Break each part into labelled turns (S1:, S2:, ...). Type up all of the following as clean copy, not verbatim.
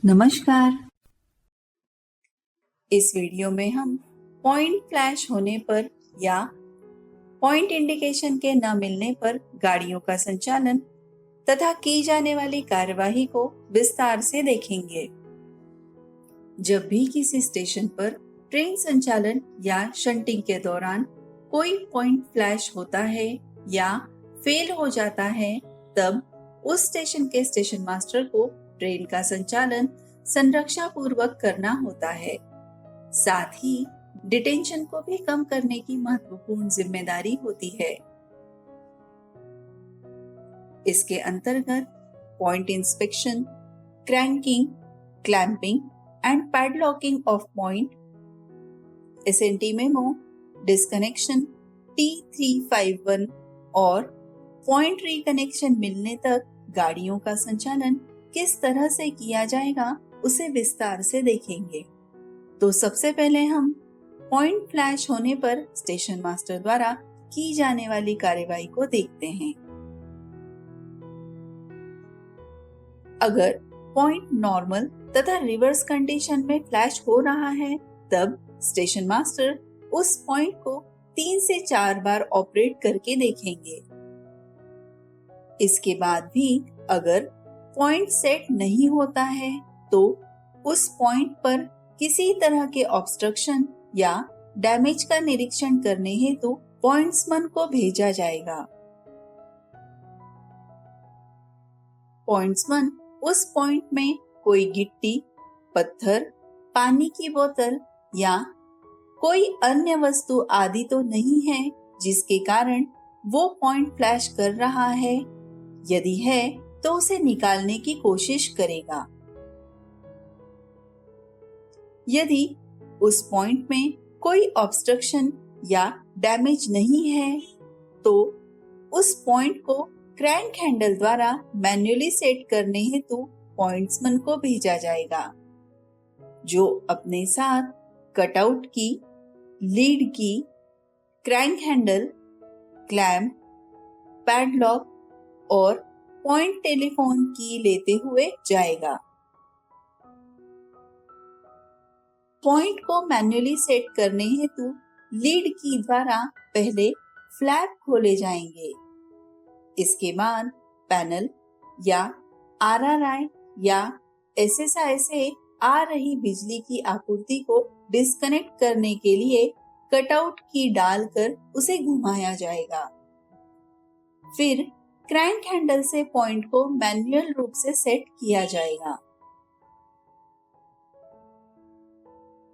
S1: नमस्कार। इस वीडियो में हम पॉइंट फ्लैश होने पर या पॉइंट इंडिकेशन के न मिलने पर गाड़ियों का संचालन तथा की जाने वाली कार्यवाही को विस्तार से देखेंगे। जब भी किसी स्टेशन पर ट्रेन संचालन या शंटिंग के दौरान कोई पॉइंट फ्लैश होता है या फेल हो जाता है, तब उस स्टेशन के स्टेशन मास्टर को ट्रेन का संचालन संरक्षा पूर्वक करना होता है। साथ ही डिटेंशन को भी कम करने की महत्वपूर्ण जिम्मेदारी होती है। इसके अंतर्गत point inspection, cranking, clamping and padlocking off point, SNT memo, disconnection T351 और पॉइंट रिकनेक्शन मिलने तक गाड़ियों का संचालन किस तरह से किया जाएगा उसे विस्तार से देखेंगे। तो सबसे पहले हम पॉइंट फ्लैश होने पर स्टेशन मास्टर द्वारा की जाने वाली कार्यवाही को देखते हैं। अगर पॉइंट नॉर्मल तथा रिवर्स कंडीशन में फ्लैश हो रहा है, तब स्टेशन मास्टर उस पॉइंट को 3 से 4 बार ऑपरेट करके देखेंगे। इसके बाद भी अगर पॉइंट सेट नहीं होता है तो उस पॉइंट पर किसी तरह के ऑब्स्ट्रक्शन या डैमेज का निरीक्षण करने हेतु पॉइंट्समैन को भेजा जाएगा। पॉइंट्समैन उस पॉइंट में कोई गिट्टी, पत्थर, पानी की बोतल या कोई अन्य वस्तु आदि तो नहीं है जिसके कारण वो पॉइंट फ्लैश कर रहा है। यदि है तो उसे निकालने की कोशिश करेगा। यदि उस पॉइंट में कोई ऑब्स्ट्रक्शन या डैमेज नहीं है तो उस पॉइंट को क्रैंक हैंडल द्वारा मैन्युअली सेट करने हेतु पॉइंट्समैन को भेजा जाएगा, जो अपने साथ कटआउट की, लीड की, क्रैंक हैंडल, क्लैंप, पैडलॉक और पॉइंट टेलीफोन की लेते हुए जाएगा। पॉइंट को मैन्युअली सेट करने हेतु लीड की द्वारा पहले फ्लैप खोले जाएंगे। इसके बाद पैनल या आरआरआई या एसएसआई से आ रही बिजली की आपूर्ति को डिस्कनेक्ट करने के लिए कटआउट की डालकर उसे घुमाया जाएगा। फिर क्रैंक हैंडल से पॉइंट को मैन्युअल रूप से सेट किया जाएगा।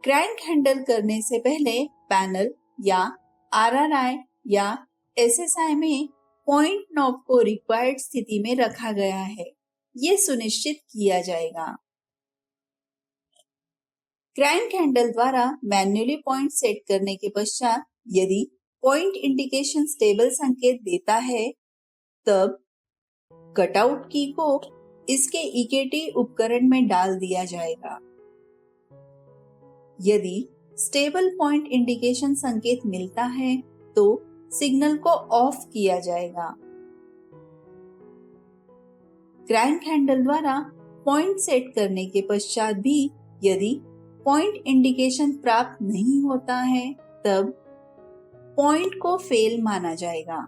S1: क्रैंक हैंडल करने से पहले पैनल या आरआरआई या एसएसआई में पॉइंट नॉब को रिक्वायर्ड स्थिति में रखा गया है, ये सुनिश्चित किया जाएगा। क्रैंक हैंडल द्वारा मैन्युअली पॉइंट सेट करने के पश्चात यदि पॉइंट इंडिकेशन स्टेबल संकेत देता है, तब कटआउट की को इसके ईकेटी उपकरण में डाल दिया जाएगा। यदि स्टेबल पॉइंट इंडिकेशन संकेत मिलता है तो सिग्नल को ऑफ किया जाएगा। क्रैंक हैंडल द्वारा पॉइंट सेट करने के पश्चात भी यदि पॉइंट इंडिकेशन प्राप्त नहीं होता है, तब पॉइंट को फेल माना जाएगा।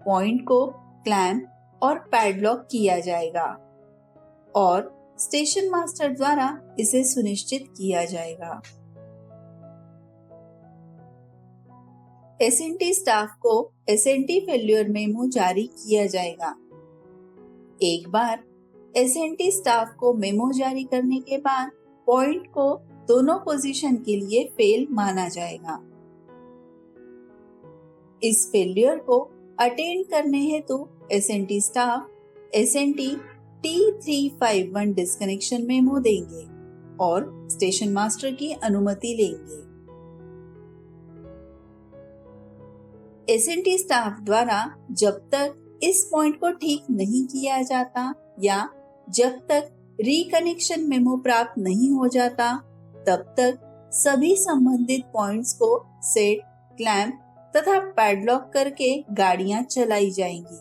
S1: पॉइंट को क्लैंप और पैडलॉक किया जाएगा और स्टेशन मास्टर द्वारा इसे सुनिश्चित किया जाएगा। एसएनटी स्टाफ को एसएनटी फेल्यूर मेमो जारी किया जाएगा। एक बार एसएनटी स्टाफ को मेमो जारी करने के बाद पॉइंट को दोनों पोजीशन के लिए फेल माना जाएगा। इस फेल्यूर को अटेंड करने हेतु SNT staff SNT T351 disconnection memo देंगे और स्टेशन मास्टर की अनुमति लेंगे। एसएनटी स्टाफ द्वारा जब तक इस पॉइंट को ठीक नहीं किया जाता या जब तक रिकनेक्शन मेमो प्राप्त नहीं हो जाता, तब तक सभी संबंधित पॉइंट्स को सेट, क्लैंप तथा पैडलॉक करके गाड़ियां चलाई जाएंगी।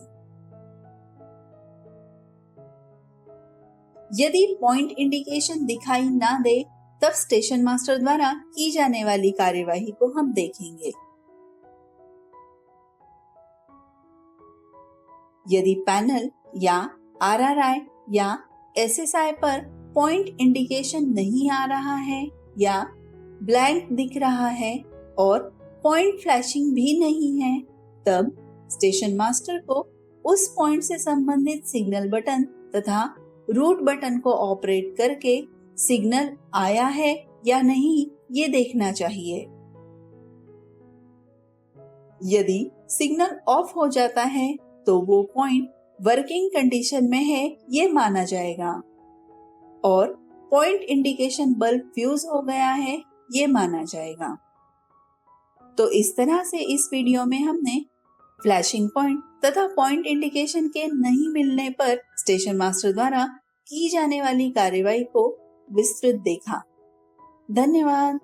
S1: यदि पॉइंट इंडिकेशन दिखाई ना दे तब स्टेशन मास्टर द्वारा की जाने वाली कार्यवाही को हम देखेंगे। यदि पैनल या आरआरआई या एसएसआई पर पॉइंट इंडिकेशन नहीं आ रहा है या ब्लैंक दिख रहा है और पॉइंट फ्लैशिंग भी नहीं है, तब स्टेशन मास्टर को उस पॉइंट से संबंधित सिग्नल बटन तथा रूट बटन को ऑपरेट करके सिग्नल आया है या नहीं ये देखना चाहिए। यदि सिग्नल ऑफ हो जाता है तो वो पॉइंट वर्किंग कंडीशन में है ये माना जाएगा और पॉइंट इंडिकेशन बल्ब फ्यूज हो गया है ये माना जाएगा। तो इस तरह से इस वीडियो में हमने फ्लैशिंग पॉइंट तथा पॉइंट इंडिकेशन के नहीं मिलने पर स्टेशन मास्टर द्वारा की जाने वाली कार्यवाही को विस्तृत देखा। धन्यवाद।